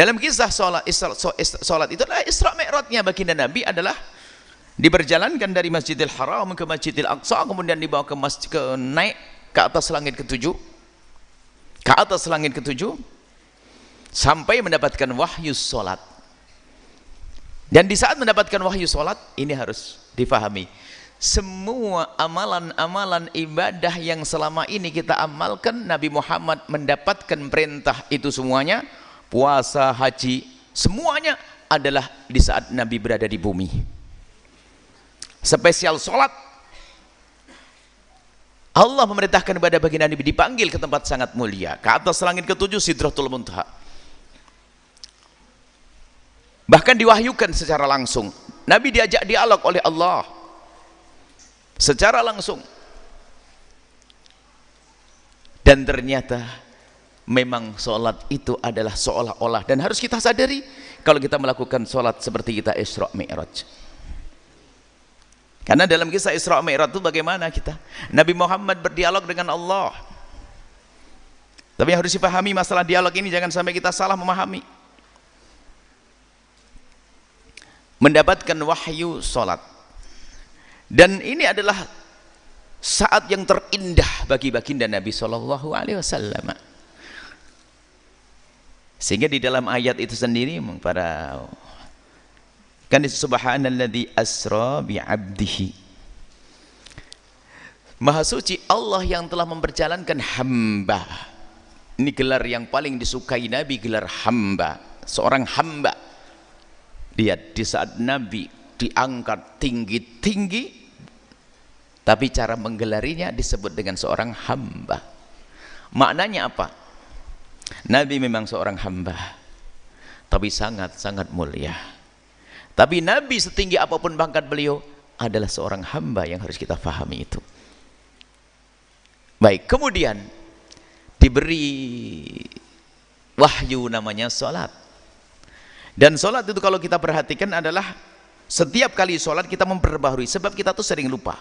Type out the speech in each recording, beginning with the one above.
Dalam kisah sholat itu adalah Isra Mi'rajnya baginda Nabi adalah diberjalankan dari Masjidil Haram ke Masjidil Aqsa, kemudian dibawa naik ke atas langit ketujuh, sampai mendapatkan wahyu sholat. Dan di saat mendapatkan wahyu sholat ini harus difahami, semua amalan-amalan ibadah yang selama ini kita amalkan, Nabi Muhammad mendapatkan perintah itu semuanya, puasa, haji, semuanya adalah di saat Nabi berada di bumi. Spesial sholat, Allah memerintahkan kepada baginda Nabi dipanggil ke tempat sangat mulia, ke atas langit ketujuh Sidratul Muntaha. Bahkan diwahyukan secara langsung. Nabi diajak dialog oleh Allah secara langsung. Dan ternyata memang sholat itu adalah seolah-olah, dan harus kita sadari kalau kita melakukan sholat seperti kita Isra Mi'raj. Karena dalam kisah Isra Mi'raj itu bagaimana kita? Nabi Muhammad berdialog dengan Allah. Tapi yang harus dipahami masalah dialog ini, jangan sampai kita salah memahami. Mendapatkan wahyu sholat, dan ini adalah saat yang terindah bagi baginda Nabi Shallallahu Alaihi Wasallam. Sehingga di dalam ayat itu sendiri kan subhanalladzi asra bi 'abdihi, maha suci Allah yang telah memperjalankan hamba. Ini gelar yang paling disukai Nabi, gelar hamba, seorang hamba. Lihat, di saat Nabi diangkat tinggi-tinggi, tapi cara menggelarinya disebut dengan seorang hamba. Maknanya apa? Nabi memang seorang hamba, tapi sangat-sangat mulia. Tapi Nabi setinggi apapun pangkat beliau adalah seorang hamba, yang harus kita pahami itu. Baik, kemudian diberi wahyu namanya sholat. Dan sholat itu kalau kita perhatikan adalah setiap kali sholat kita memperbaharui, sebab kita tuh sering lupa.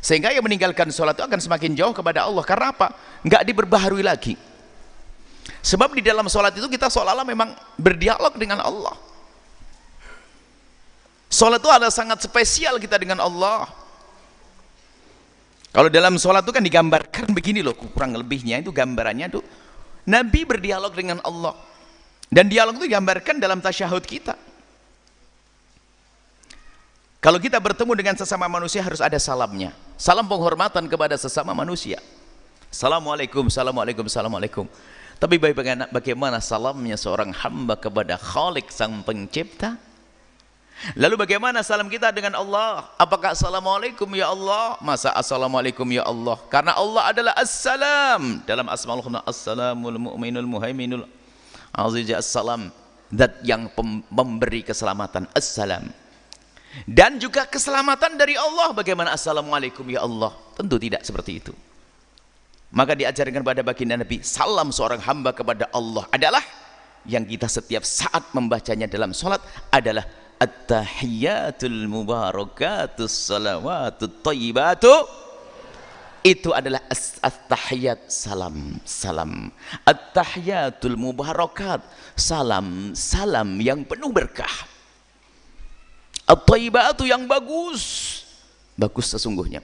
Sehingga yang meninggalkan sholat itu akan semakin jauh kepada Allah. Karena apa? Nggak diperbaharui lagi. Sebab di dalam sholat itu kita seolah-olah memang berdialog dengan Allah. Sholat itu adalah sangat spesial kita dengan Allah. Kalau dalam sholat itu kan digambarkan begini loh, kurang lebihnya itu gambarannya tuh Nabi berdialog dengan Allah. Dan dialog itu digambarkan dalam tasyahud kita. Kalau kita bertemu dengan sesama manusia harus ada salamnya, salam penghormatan kepada sesama manusia. Assalamualaikum, assalamualaikum, assalamualaikum. Tapi bagaimana salamnya seorang hamba kepada Khalik sang pencipta? Lalu bagaimana salam kita dengan Allah? Apakah assalamualaikum ya Allah? Masa assalamualaikum ya Allah? Karena Allah adalah assalam. Dalam asmaul husna, assalamul mu'minul muhaiminul aziz, assalam, zat yang memberi keselamatan, assalam. Dan juga keselamatan dari Allah. Bagaimana assalamualaikum ya Allah? Tentu tidak seperti itu. Maka diajarkan pada baginda Nabi, salam seorang hamba kepada Allah adalah yang kita setiap saat membacanya dalam sholat adalah at-tahiyyatul mubarakatus salawatut thayyibatu. Itu adalah at-tahiyyat, salam, salam. At-tahiyyatul mubarakat, salam, salam yang penuh berkah. At-thayyibatu yang bagus, bagus sesungguhnya.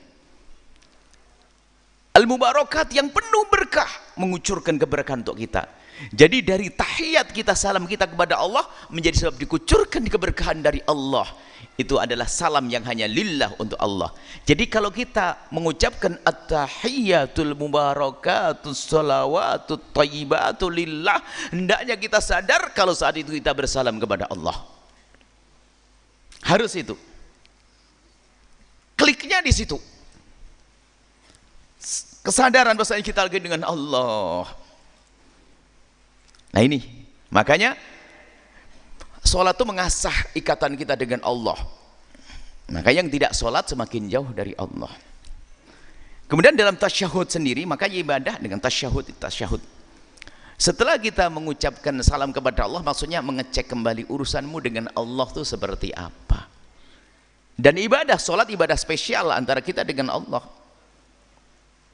Al-mubarakat yang penuh berkah, mengucurkan keberkahan untuk kita. Jadi dari tahiyat kita, salam kita kepada Allah menjadi sebab dikucurkan keberkahan dari Allah. Itu adalah salam yang hanya lillah, untuk Allah. Jadi kalau kita mengucapkan at-tahiyyatul mubarakatus salawatut thayyibatu lillah, hendaknya kita sadar kalau saat itu kita bersalam kepada Allah. Harus itu. Kliknya di situ. Kesadaran bahwasanya kita lagi dengan Allah. Nah ini, makanya sholat itu mengasah ikatan kita dengan Allah. Maka yang tidak sholat semakin jauh dari Allah. Kemudian dalam tasyahud sendiri, makanya ibadah dengan tasyahud. Setelah kita mengucapkan salam kepada Allah, maksudnya mengecek kembali urusanmu dengan Allah itu seperti apa. Dan ibadah sholat, ibadah spesial antara kita dengan Allah.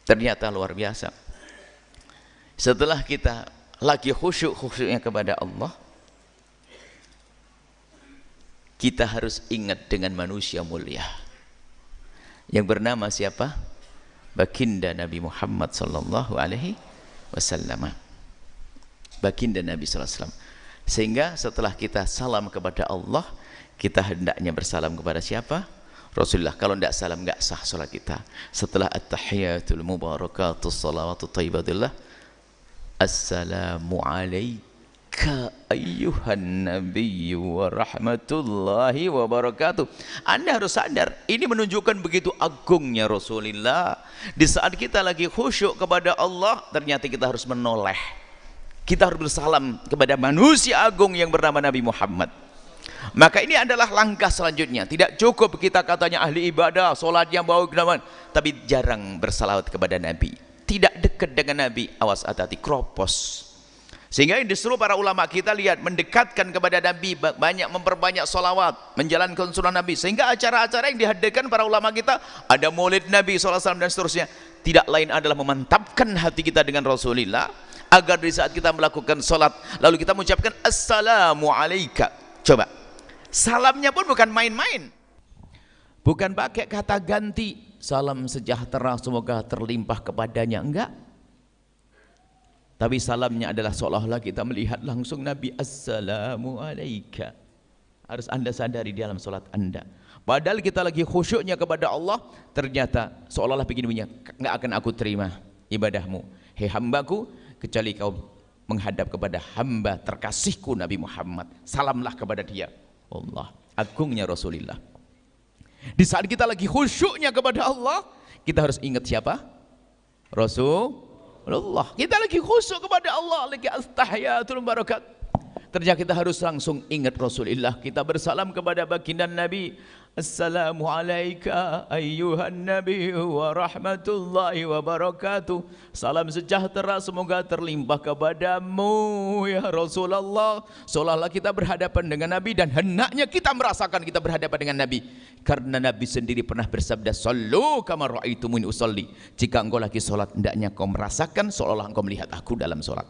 Ternyata luar biasa. Setelah kita lagi khusyuk-khusyuknya kepada Allah, kita harus ingat dengan manusia mulia yang bernama siapa? Baginda Nabi Muhammad sallallahu alaihi wasallam. Baginda Nabi sallallahu alaihi wasallam. Sehingga setelah kita salam kepada Allah, kita hendaknya bersalam kepada siapa? Rasulullah. Kalau tidak salam, enggak sah salat kita. Setelah at-tahiyatul mubarakatus salawatut thayyibatullah, assalamu alayka ayyuhan nabiyyu wa rahmatullahi wa barakatuh. Anda harus sadar, ini menunjukkan begitu agungnya Rasulullah. Di saat kita lagi khusyuk kepada Allah, ternyata kita harus menoleh. Kita harus bersalam kepada manusia agung yang bernama Nabi Muhammad. Maka ini adalah langkah selanjutnya. Tidak cukup kita katanya ahli ibadah, solatnya bau kenaman, tapi jarang bersalawat kepada Nabi. Tidak dekat dengan Nabi, awas hati-hati, kropos. Sehingga disuruh para ulama kita lihat, mendekatkan kepada Nabi, banyak memperbanyak solawat, menjalankan sunnah Nabi. Sehingga acara-acara yang dihadirkan para ulama kita, ada maulid Nabi SAW dan seterusnya, tidak lain adalah memantapkan hati kita dengan Rasulullah, agar di saat kita melakukan solat, lalu kita mengucapkan assalamu alayka. Coba, salamnya pun bukan main-main, bukan pakai kata ganti, salam sejahtera semoga terlimpah kepadanya, enggak. Tapi salamnya adalah seolah-olah kita melihat langsung Nabi, assalamu alayka. Harus Anda sadari di dalam solat Anda. Padahal kita lagi khusyuknya kepada Allah, ternyata seolah-olah begini, enggak akan aku terima ibadahmu, hei hambaku, kecuali kau menghadap kepada hamba terkasihku Nabi Muhammad. Salamlah kepada dia. Allah, agungnya Rasulullah. Di saat kita lagi khusyuknya kepada Allah, kita harus ingat siapa? Rasulullah. Kita lagi khusyuk kepada Allah, lagi astahiyatul barakat. Ternyata kita harus langsung ingat Rasulullah. Kita bersalam kepada baginda Nabi, assalamu alayka ayyuhan nabi wa rahmatullahi wa barakatuh. Salam sejahtera semoga terlimpah kepadamu ya Rasulullah. Seolah-olah kita berhadapan dengan Nabi, dan hendaknya kita merasakan kita berhadapan dengan Nabi, karena Nabi sendiri pernah bersabda, sallu kama ra'aitumuni usolli. Jika engkau lagi solat, hendaknya kau merasakan seolah-olah engkau melihat aku dalam solat.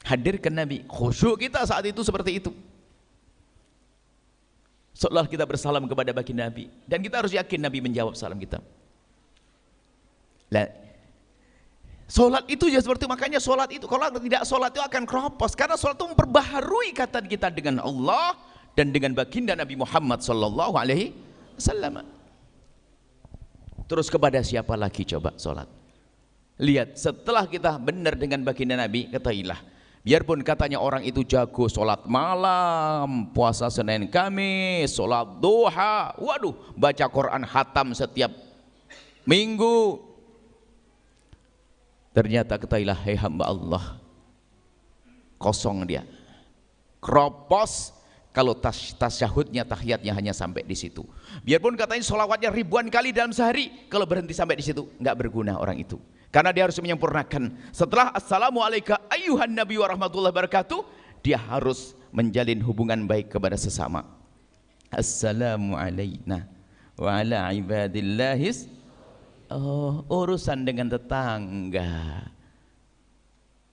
Hadirkan Nabi, khusyuk kita saat itu seperti itu. Seolah kita bersalam kepada baginda Nabi, dan kita harus yakin Nabi menjawab salam kita. Solat itu ya seperti, makanya solat itu, kalau tidak solat itu akan kropos, karena solat itu memperbaharui ikatan kita dengan Allah dan dengan baginda Nabi Muhammad sallallahu alaihi wasallam. Terus kepada siapa lagi coba solat? Lihat, setelah kita benar dengan baginda Nabi, ketahuilah, biarpun katanya orang itu jago solat malam, puasa Senin Kamis, solat duha, waduh, baca Quran khatam setiap minggu, ternyata ketahuilah, hei hamba Allah, kosong dia, kropos. Kalau tasyahudnya, tahiyatnya hanya sampai di situ. Biarpun katanya sholawatnya ribuan kali dalam sehari, kalau berhenti sampai di situ, nggak berguna orang itu. Karena dia harus menyempurnakan. Setelah assalamu alayka ayyuhan nabi wa rahmatullahi wabarakatuh, dia harus menjalin hubungan baik kepada sesama. Assalamu alayna wa ala ibadillahis. Oh, urusan dengan tetangga,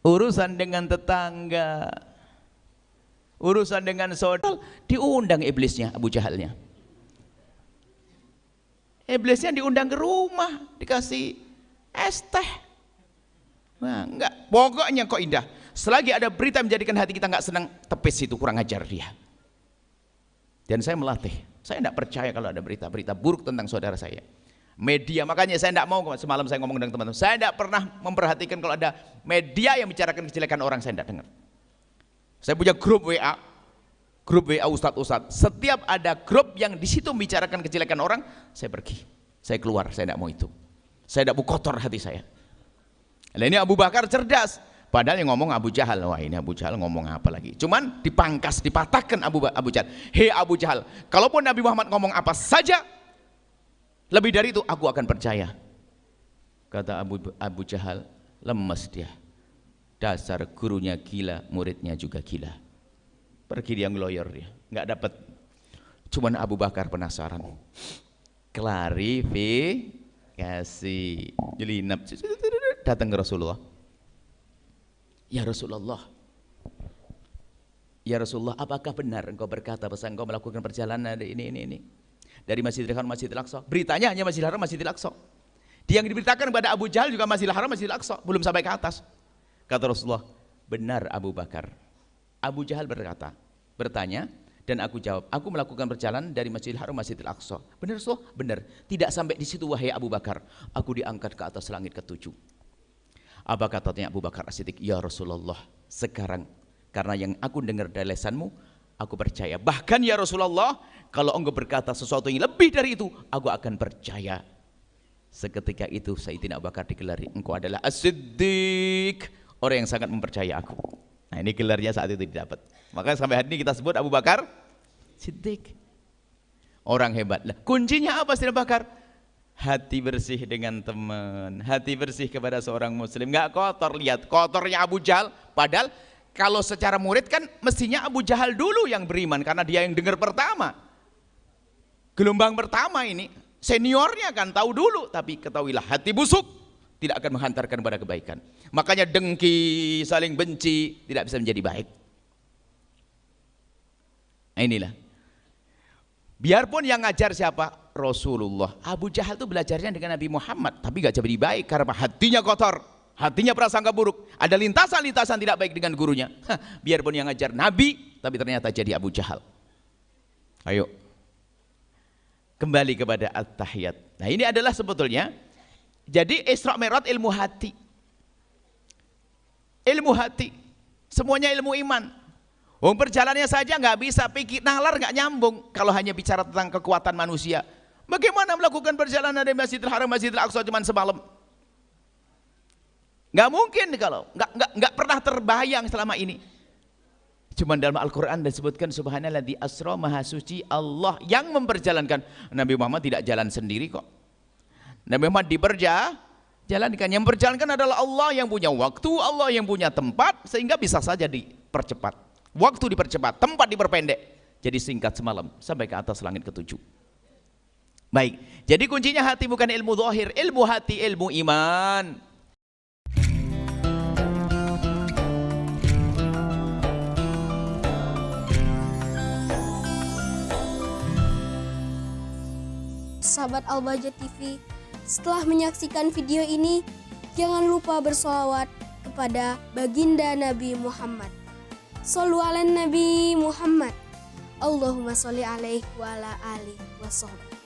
urusan dengan tetangga, urusan dengan saudara, diundang iblisnya, Abu Jahalnya. Iblisnya diundang ke rumah, dikasih es teh. Nah, enggak, pokoknya kok indah. Selagi ada berita menjadikan hati kita enggak senang, tepis itu, kurang ajar dia. Dan saya melatih, saya enggak percaya kalau ada berita-berita buruk tentang saudara saya. Media, makanya saya enggak mau, semalam saya ngomong dengan teman-teman, saya enggak pernah memperhatikan kalau ada media yang bicarakan kejelekan orang, saya enggak dengar. Saya punya grup WA Ustadz. Setiap ada grup yang di situ membicarakan kejelekan orang, saya pergi, saya keluar, saya tidak mau itu. Saya tidak mau kotor hati saya. Nah, ini Abu Bakar cerdas. Padahal yang ngomong Abu Jahal. Wah, ini Abu Jahal ngomong apa lagi? Cuman dipangkas, dipatahkan Abu Jahal. Hei Abu Jahal, kalaupun Nabi Muhammad ngomong apa saja, lebih dari itu aku akan percaya. Kata Abu Jahal, lemes dia. Dasar gurunya gila, muridnya juga gila. Pergi dia ngeloyor dia, nggak dapat. Cuman Abu Bakar penasaran. Klarifikasi, jelinap, datang ke Rasulullah. Ya Rasulullah, Ya Rasulullah, apakah benar engkau berkata bahwa engkau melakukan perjalanan ini dari Masjidil Haram Masjidil Aqsa? Beritanya hanya Masjidil Haram Masjidil Aqsa. Dia yang diberitakan kepada Abu Jahal juga Masjidil Haram Masjidil Aqsa, belum sampai ke atas. Kata Rasulullah, benar Abu Bakar. Abu Jahal bertanya, dan aku jawab, aku melakukan perjalanan dari Masjidil Haram Masjidil Aqsa. Benar Rasulullah? Benar. Tidak sampai di situ wahai Abu Bakar, aku diangkat ke atas langit ke-7. Apa katanya Abu Bakar As-Siddiq? Ya Rasulullah, sekarang karena yang aku dengar dari lisanmu, aku percaya. Bahkan ya Rasulullah, kalau engkau berkata sesuatu yang lebih dari itu, aku akan percaya. Seketika itu Sayyidina Abu Bakar digelari, engkau adalah As-Siddiq, orang yang sangat mempercaya aku. Nah ini gelarnya saat itu didapat. Maka sampai hari ini kita sebut Abu Bakar Siddiq, orang hebat. Lah, kuncinya apa Sayyidina Abu Bakar? Hati bersih dengan teman, hati bersih kepada seorang muslim, nggak kotor. Lihat kotornya Abu Jahal, padahal kalau secara murid kan mestinya Abu Jahal dulu yang beriman karena dia yang dengar pertama. Gelombang pertama ini, seniornya kan tahu dulu, tapi ketahuilah hati busuk tidak akan menghantarkan kepada kebaikan. Makanya dengki, saling benci tidak bisa menjadi baik. Nah inilah. Biarpun yang ngajar siapa? Rasulullah. Abu Jahal itu belajarnya dengan Nabi Muhammad, tapi gak jadi baik karena hatinya kotor. Hatinya prasangka buruk, ada lintasan-lintasan tidak baik dengan gurunya. Biarpun yang ngajar Nabi, tapi ternyata jadi Abu Jahal. Ayo kembali kepada At-Tahiyat. Nah ini adalah sebetulnya, jadi Isra Mi'raj ilmu hati. Ilmu hati, semuanya ilmu iman. Perjalanannya saja nggak bisa pikir, nalar nggak nyambung kalau hanya bicara tentang kekuatan manusia. Bagaimana melakukan perjalanan dari Masjidil Haram Masjidil Aqsa cuma semalam? Nggak mungkin kalau nggak pernah terbayang selama ini. Cuman dalam Al-Quran disebutkan subhanalladzi asra, maha suci Allah yang memperjalankan. Nabi Muhammad tidak jalan sendiri kok. Nabi Muhammad diperjalankan. Yang memperjalankan adalah Allah yang punya waktu, Allah yang punya tempat, sehingga bisa saja dipercepat. Waktu dipercepat, tempat diperpendek, jadi singkat semalam sampai ke atas langit ke-7. Baik, jadi kuncinya hati bukan ilmu zahir, ilmu hati, ilmu iman. Sahabat Al-Bahjah TV, setelah menyaksikan video ini, jangan lupa bersolawat kepada baginda Nabi Muhammad. Shollu ala Nabi Muhammad. Allahumma sholli alaihi wa ala alihi wa sahbihi.